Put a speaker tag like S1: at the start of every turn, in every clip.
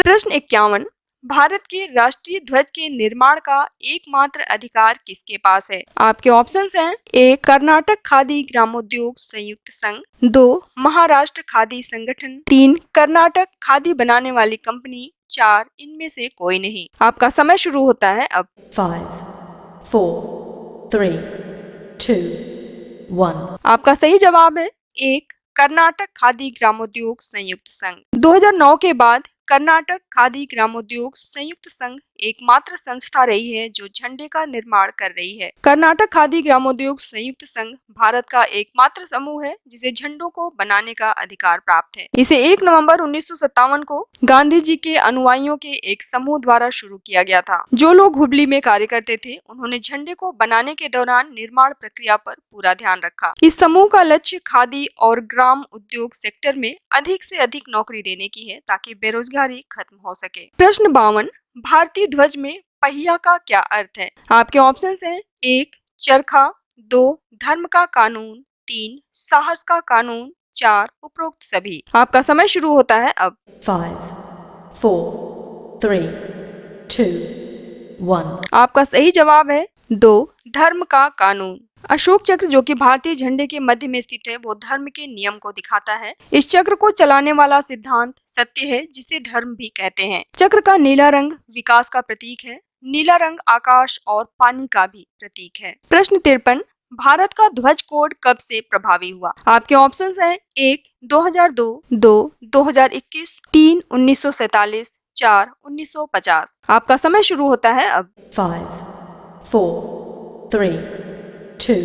S1: प्रश्न 51। भारत के राष्ट्रीय ध्वज के निर्माण का एकमात्र अधिकार किसके पास है? आपके ऑप्शंस हैं: ए कर्नाटक खादी ग्रामोद्योग संयुक्त संघ, 2 महाराष्ट्र खादी संगठन, 3 कर्नाटक खादी बनाने वाली कंपनी, 4 इनमें से कोई नहीं। आपका समय शुरू होता है अब।
S2: 5, 4, 3, 2, 1।
S1: आपका सही जवाब है एक कर्नाटक खादी ग्रामोद्योग संयुक्त संघ। 2009 के बाद कर्नाटक खादी ग्रामोद्योग संयुक्त संघ एकमात्र संस्था रही है जो झंडे का निर्माण कर रही है। कर्नाटक खादी ग्रामोद्योग संयुक्त संघ भारत का एकमात्र समूह है जिसे झंडों को बनाने का अधिकार प्राप्त है। इसे 1 नवंबर 1957 को गांधी जी के अनुयायियों के एक समूह द्वारा शुरू किया गया था। जो लोग हुबली में कार्य करते थे उन्होंने झंडे को बनाने के दौरान निर्माण प्रक्रिया पर पूरा ध्यान रखा। इस समूह का लक्ष्य खादी और ग्राम उद्योग सेक्टर में अधिक से अधिक नौकरी देने की है ताकि बेरोजगारी खत्म हो सके। प्रश्न 52। भारतीय ध्वज में पहिया का क्या अर्थ है? आपके ऑप्शंस हैं: 1 चरखा, 2 धर्म का कानून, 3 साहस का कानून, 4 उपरोक्त सभी। आपका समय शुरू होता है अब।
S2: 5, 4, 3, 2, 1।
S1: आपका सही जवाब है 2 धर्म का कानून। अशोक चक्र जो कि भारतीय झंडे के मध्य में स्थित है वो धर्म के नियम को दिखाता है। इस चक्र को चलाने वाला सिद्धांत सत्य है जिसे धर्म भी कहते हैं। चक्र का नीला रंग विकास का प्रतीक है। नीला रंग आकाश और पानी का भी प्रतीक है। प्रश्न 53। भारत का ध्वज कोड कब से प्रभावी हुआ? आपके ऑप्शंस हैं: 1 2002, 2 2021, 3 1947, 4 1950। आपका समय शुरू होता है अब।
S2: 5, 4, 3, 2,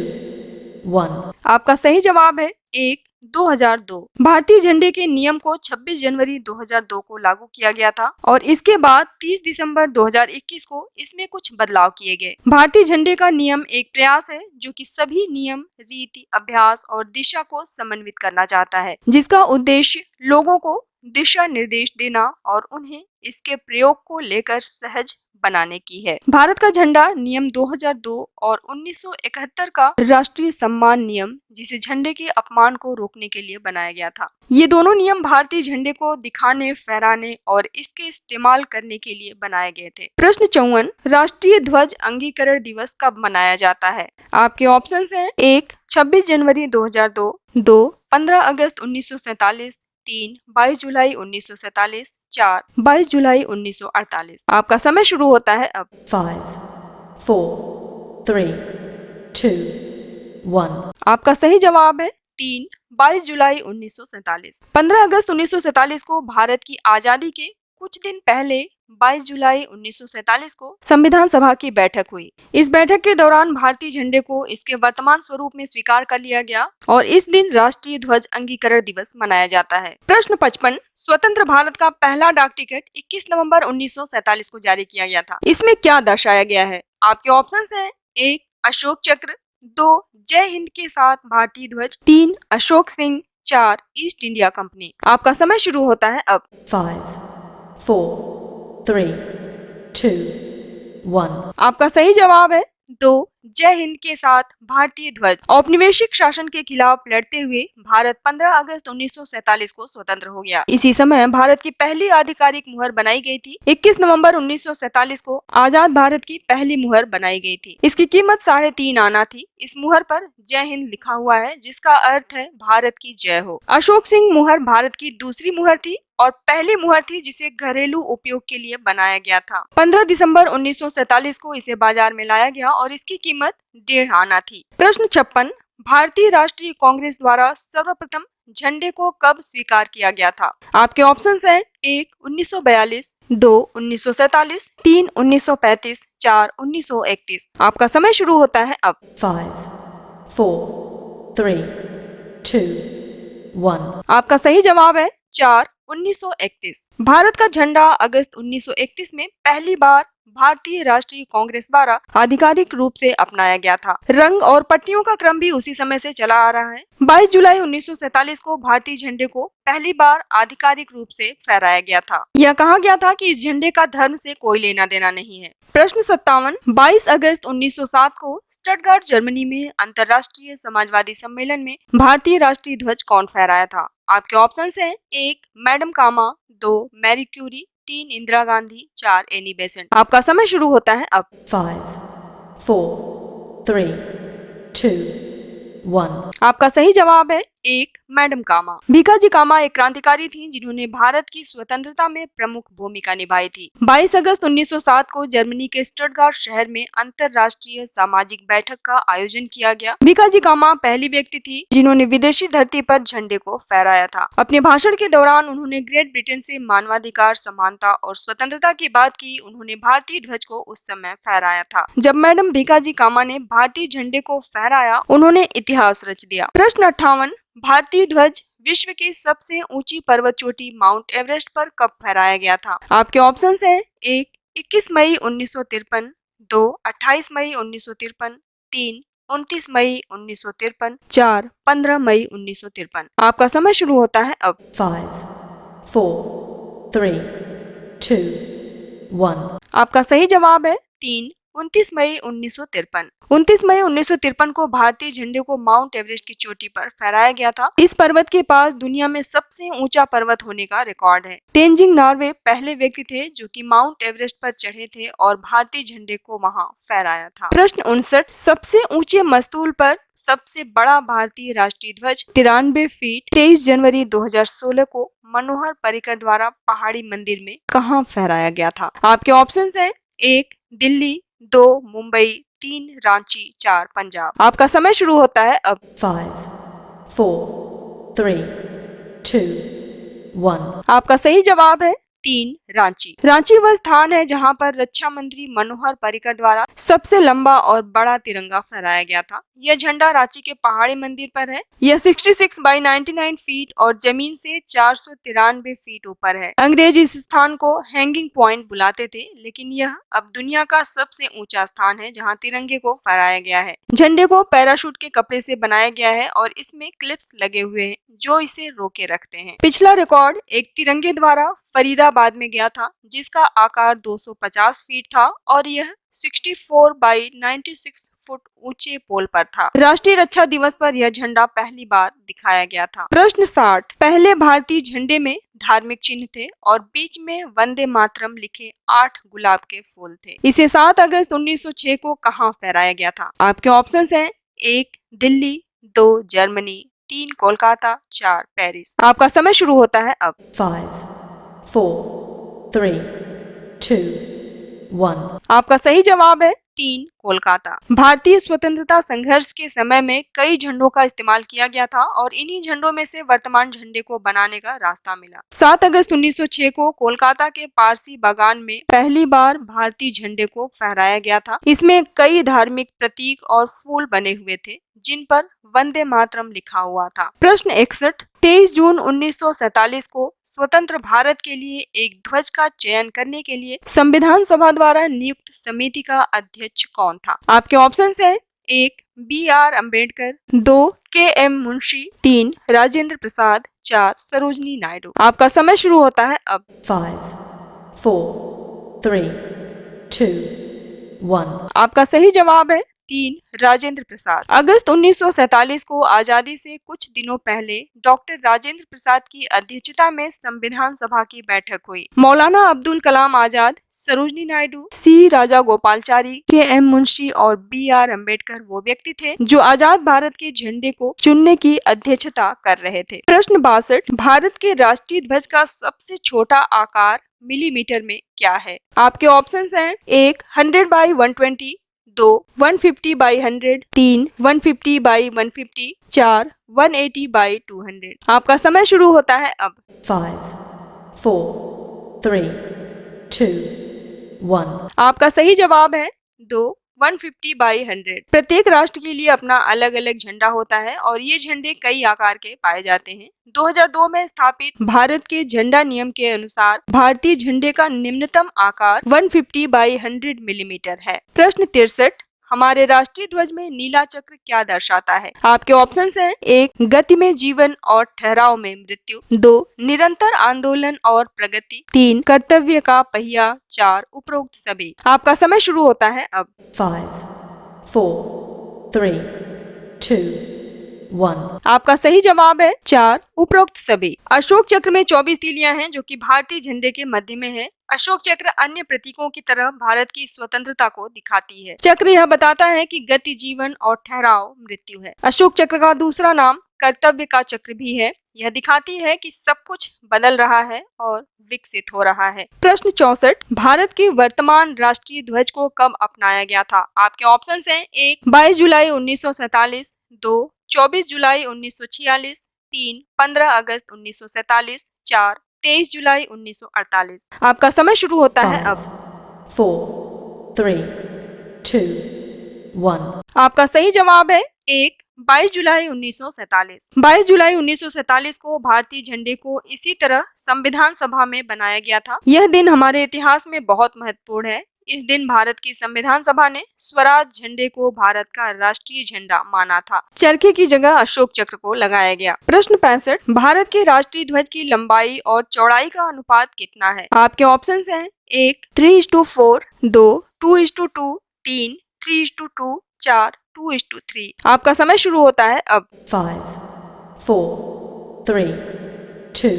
S2: 1।
S1: आपका सही जवाब है 1 2002। भारतीय झंडे के नियम को 26 जनवरी 2002 को लागू किया गया था और इसके बाद 30 दिसंबर 2021 को इसमें कुछ बदलाव किए गए। भारतीय झंडे का नियम एक प्रयास है जो कि सभी नियम, रीति, अभ्यास और दिशा को समन्वित करना चाहता है, जिसका उद्देश्य लोगों को दिशा निर्देश देना और उन्हें इसके प्रयोग को लेकर सहज बनाने की है। भारत का झंडा नियम 2002 और 1971 का राष्ट्रीय सम्मान नियम, जिसे झंडे के अपमान को रोकने के लिए बनाया गया था। ये दोनों नियम भारतीय झंडे को दिखाने, फहराने और इसके इस्तेमाल करने के लिए बनाए गए थे। प्रश्न 54। राष्ट्रीय ध्वज अंगीकरण दिवस कब मनाया जाता है? आपके ऑप्शंस हैं: 1 26 जनवरी 2002, 2 15 अगस्त 1947, 3 22 जुलाई 1947, 4 22 जुलाई 1948। आपका समय शुरू होता है अब।
S2: 5, 4, 3, 2, 1।
S1: आपका सही जवाब है 3 22 जुलाई 1947। 15 अगस्त 1947 को भारत की आजादी के कुछ दिन पहले 22 जुलाई 1947 को संविधान सभा की बैठक हुई। इस बैठक के दौरान भारतीय झंडे को इसके वर्तमान स्वरूप में स्वीकार कर लिया गया और इस दिन राष्ट्रीय ध्वज अंगीकरण दिवस मनाया जाता है। प्रश्न 55। स्वतंत्र भारत का पहला डाक टिकट 21 नवंबर 1947 को जारी किया गया था। इसमें क्या दर्शाया गया है? आपके ऑप्शंस हैं: 1 अशोक चक्र, 2 जय हिंद के साथ भारतीय ध्वज, 3 Ashok Singh, 4 east India company. आपका समय शुरू होता है अब।
S2: 5, 4, 3, 2, 1।
S1: आपका सही जवाब है 2 जय हिंद के साथ भारतीय ध्वज। औपनिवेशिक शासन के खिलाफ लड़ते हुए भारत 15 अगस्त 1947 को स्वतंत्र हो गया। इसी समय भारत की पहली आधिकारिक मुहर बनाई गई थी। 21 नवंबर 1947 को आजाद भारत की पहली मुहर बनाई गई थी। इसकी कीमत 3.5 आना थी। इस मुहर पर जय हिंद लिखा हुआ है जिसका अर्थ है भारत की जय हो। अशोक सिंह मुहर भारत की दूसरी मुहर थी और पहली मुहर थी जिसे घरेलू उपयोग के लिए बनाया गया था। 15 दिसंबर 1947 को इसे बाजार में लाया गया और इसकी कीमत 1.5 आना थी। प्रश्न 56। भारतीय राष्ट्रीय कांग्रेस द्वारा सर्वप्रथम झंडे को कब स्वीकार किया गया था? आपके ऑप्शंस हैं: 1 1942, 2 1947, 3 1935, 4 1931। आपका समय शुरू होता है अब।
S2: 5, 4, 3, 2, 1।
S1: आपका सही जवाब है 4 1931। भारत का झंडा अगस्त 1931 में पहली बार भारतीय राष्ट्रीय कांग्रेस द्वारा आधिकारिक रूप से अपनाया गया था। रंग और पट्टियों का क्रम भी उसी समय से चला आ रहा है। 22 जुलाई 1947 को भारतीय झंडे को पहली बार आधिकारिक रूप से फहराया गया था। यह कहा गया था कि इस झंडे का धर्म से कोई लेना देना नहीं है। प्रश्न 57। 22 अगस्त 1907 को स्टटगार्ट जर्मनी में अंतर्राष्ट्रीय समाजवादी सम्मेलन में भारतीय राष्ट्रीय ध्वज कौन फहराया था? आपके ऑप्शंस हैं: 1 madam Kama, 2 Mary Curie, 3 Indira Gandhi, 4 Annie Besant. आपका समय शुरू होता है अब।
S2: 5, 4, 3, 2, 1.
S1: आपका सही जवाब है 1 मैडम कामा। भीखाजी कामा एक क्रांतिकारी थी जिन्होंने भारत की स्वतंत्रता में प्रमुख भूमिका निभाई थी। 22 अगस्त 1907 को जर्मनी के स्टटगार्ट शहर में अंतर्राष्ट्रीय सामाजिक बैठक का आयोजन किया गया। भीखाजी कामा पहली व्यक्ति थी जिन्होंने विदेशी धरती पर झंडे को फहराया था। अपने भाषण के दौरान उन्होंने ग्रेट ब्रिटेन से मानवाधिकार, समानता और स्वतंत्रता की बात की। उन्होंने भारतीय ध्वज को उस समय फहराया था। जब मैडम भीखाजी कामा ने भारतीय झंडे को फहराया, उन्होंने इतिहास रच दिया। प्रश्न 58, भारतीय ध्वज विश्व की सबसे ऊंची पर्वत चोटी माउंट एवरेस्ट पर कब फहराया गया था? आपके ऑप्शंस हैं 1 21 मई 1953, 2 28 मई 1953, 3 29 मई 1953, 4 15 मई 1953। आपका समय शुरू होता है अब।
S2: 5, 4, 3, 2, 1.
S1: आपका सही जवाब है 3 29 मई 1953। 29 मई 1953 को भारतीय झंडे को माउंट एवरेस्ट की चोटी पर फहराया गया था। इस पर्वत के पास दुनिया में सबसे ऊंचा पर्वत होने का रिकॉर्ड है। तेंजिंग नॉर्वे पहले व्यक्ति थे जो कि माउंट एवरेस्ट पर चढ़े थे और भारतीय झंडे को वहां फहराया था। प्रश्न 59, सबसे ऊंचे मस्तूल पर सबसे बड़ा भारतीय राष्ट्रीय ध्वज 93 फीट 23 जनवरी 2016 को मनोहर पर्रिकर द्वारा पहाड़ी मंदिर में कहाँ फहराया गया था? आपके ऑप्शंस हैं 1 दिल्ली, 2 मुंबई, 3 रांची, 4 पंजाब। आपका समय शुरू होता है अब।
S2: 5, 4, 3, 2, 1.
S1: आपका सही जवाब है 3 रांची। रांची वह स्थान है जहां पर रक्षा मंत्री मनोहर पर्रिकर द्वारा सबसे लंबा और बड़ा तिरंगा फहराया गया था। यह झंडा रांची के पहाड़ी मंदिर पर है। यह 66 बाई 99 फीट और जमीन से 493 फीट ऊपर है। अंग्रेज इस स्थान को हैंगिंग पॉइंट बुलाते थे, लेकिन यह अब दुनिया का सबसे ऊंचा स्थान है जहां तिरंगे को फहराया गया है। झंडे को पैराशूट के कपड़े से बनाया गया है और इसमें क्लिप्स लगे हुए हैं जो इसे रोके रखते हैं। पिछला रिकॉर्ड एक तिरंगे द्वारा फरीदाबाद में गया था जिसका आकार 250 फीट था और यह 64 बाई 96 फुट ऊंचे पोल पर था। राष्ट्रीय रक्षा दिवस पर यह झंडा पहली बार दिखाया गया था। प्रश्न 60, पहले भारतीय झंडे में धार्मिक चिन्ह थे और बीच में वंदे मातरम लिखे 8 गुलाब के फूल थे। इसे 7 अगस्त 1906 को कहाँ फहराया गया था? आपके ऑप्शंस हैं 1 दिल्ली, 2 जर्मनी, 3 कोलकाता, 4 पेरिस। आपका समय शुरू होता है अब।
S2: 5, 4, 3, 2, 1.
S1: आपका सही जवाब है 3 कोलकाता। भारतीय स्वतंत्रता संघर्ष के समय में कई झंडों का इस्तेमाल किया गया था और इन्हीं झंडों में से वर्तमान झंडे को बनाने का रास्ता मिला। 7 अगस्त 1906 को कोलकाता के पारसी बागान में पहली बार भारतीय झंडे को फहराया गया था। इसमें कई धार्मिक प्रतीक और फूल बने हुए थे जिन पर वंदे मातरम लिखा हुआ था। प्रश्न 61, 23 जून 1947 को स्वतंत्र भारत के लिए एक ध्वज का चयन करने के लिए संविधान सभा द्वारा नियुक्त समिति का अध्यक्ष कौन था? आपके ऑप्शंस हैं 1 BR अम्बेडकर, 2 KM मुंशी, 3 राजेंद्र प्रसाद, 4 सरोजनी नायडू। आपका समय शुरू होता है अब।
S2: 5, 4, 3, 2, 1.
S1: आपका सही जवाब है 3 राजेंद्र प्रसाद। अगस्त 1947 को आजादी से कुछ दिनों पहले डॉक्टर राजेंद्र प्रसाद की अध्यक्षता में संविधान सभा की बैठक हुई। मौलाना अब्दुल कलाम आजाद, सरोजनी नायडू, C राजागोपालाचारी, KM मुंशी और BR अम्बेडकर वो व्यक्ति थे जो आजाद भारत के झंडे को चुनने की अध्यक्षता कर रहे थे। प्रश्न 62, भारत के राष्ट्रीय ध्वज का सबसे छोटा आकार मिलीमीटर में क्या है? आपके ऑप्शंस हैं 1 100 बाई 120, 2 150 बाई 100, 3 150 बाई 150, 4 180 बाई 200। आपका समय शुरू होता है अब।
S2: 5, 4, 3, 2, 1.
S1: आपका सही जवाब है 2 150 बाई 100। प्रत्येक राष्ट्र के लिए अपना अलग अलग झंडा होता है और ये झंडे कई आकार के पाए जाते हैं। 2002 में स्थापित भारत के झंडा नियम के अनुसार भारतीय झंडे का निम्नतम आकार 150 बाई 100 मिलीमीटर है। प्रश्न 63, हमारे राष्ट्रीय ध्वज में नीला चक्र क्या दर्शाता है? आपके ऑप्शंस हैं 1 गति में जीवन और ठहराव में मृत्यु, 2 निरंतर आंदोलन और प्रगति, 3 कर्तव्य का पहिया, 4 उपरोक्त सभी। आपका समय शुरू होता है अब।
S2: 5, 4, 3, 2, 1.
S1: आपका सही जवाब है 4 उपरोक्त सभी। अशोक चक्र में 24 तीलियां हैं जो कि भारतीय झंडे के मध्य में है। अशोक चक्र अन्य प्रतीकों की तरह भारत की स्वतंत्रता को दिखाती है। चक्र यह बताता है कि गति जीवन और ठहराव मृत्यु है। अशोक चक्र का दूसरा नाम कर्तव्य का चक्र भी है। यह दिखाती है कि सब कुछ बदल रहा है और विकसित हो रहा है। प्रश्न 64, भारत के वर्तमान राष्ट्रीय ध्वज को कब अपनाया गया था? आपके ऑप्शंस हैं 1 22 जुलाई 1947, 2 24 जुलाई 1946, 3 15 अगस्त 1947, 4 23 जुलाई 1948। आपका समय शुरू होता है
S2: 5,
S1: अब।
S2: 4, 3, 2, 1.
S1: आपका सही जवाब है 1 22 जुलाई 1947। 22 जुलाई 1947 को भारतीय झंडे को इसी तरह संविधान सभा में बनाया गया था। यह दिन हमारे इतिहास में बहुत महत्वपूर्ण है। इस दिन भारत की संविधान सभा ने स्वराज झंडे को भारत का राष्ट्रीय झंडा माना था। चरखे की जगह अशोक चक्र को लगाया गया। प्रश्न 65, भारत के राष्ट्रीय ध्वज की लंबाई और चौड़ाई का अनुपात कितना है? आपके ऑप्शंस हैं 1 3:4, 2 2:2, 3 3:2, 4 2:3। आपका समय शुरू होता है अब।
S2: 5, 4, 3, 2,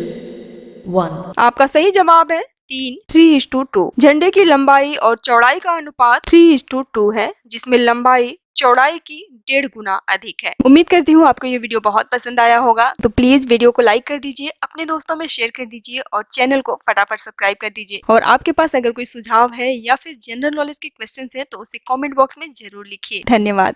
S2: 1.
S1: आपका सही जवाब है 3:2। झंडे की लंबाई और चौड़ाई का अनुपात 3:2 है, जिसमें लंबाई चौड़ाई की 1.5 गुना अधिक है। उम्मीद करती हूँ आपको ये वीडियो बहुत पसंद आया होगा, तो प्लीज वीडियो को लाइक कर दीजिए, अपने दोस्तों में शेयर कर दीजिए और चैनल को फटाफट सब्सक्राइब कर दीजिए। और आपके पास अगर कोई सुझाव है या फिर जनरल नॉलेज के क्वेश्चन है तो उसे कमेंट बॉक्स में जरूर लिखिए। धन्यवाद।